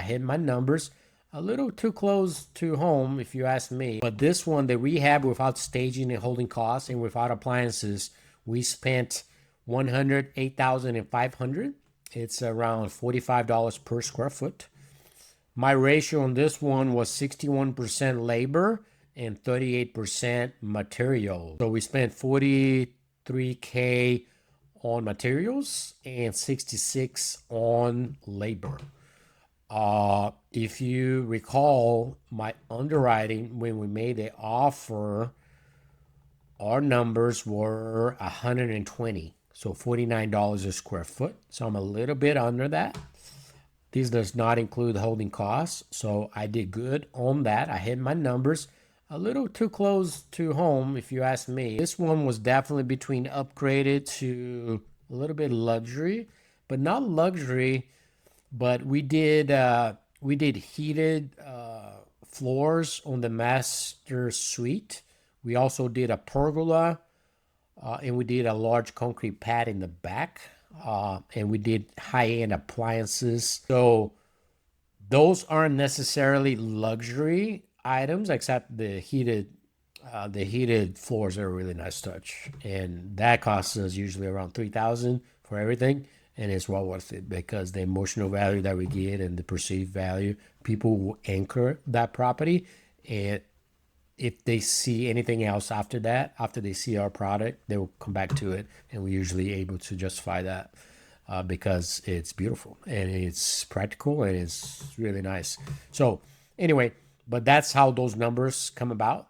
hit my numbers. A little too close to home, if you ask me. But this one, the rehab without staging and holding costs and without appliances, we spent $108,500. It's around $45 per square foot. My ratio on this one was 61% labor and 38% material. So we spent 43K on materials and 66 on labor. If you recall my underwriting when we made the offer, our numbers were 120, so $49 a square foot. So I'm a little bit under that. This does not include holding costs, so I did good on that. I hit my numbers. A little too close to home, if you ask me. This one was definitely between upgraded to a little bit luxury, but not luxury. But we did heated floors on the master suite. We also did a pergola, and we did a large concrete pad in the back, and we did high-end appliances. So those aren't necessarily luxury items, except the heated floors are a really nice touch, and that costs us usually around $3,000 for everything. And it's well worth it because the emotional value that we get and the perceived value, people will anchor that property. And if they see anything else after that, after they see our product, they will come back to it. And we're usually able to justify that because it's beautiful and it's practical and it's really nice. So anyway, but that's how those numbers come about.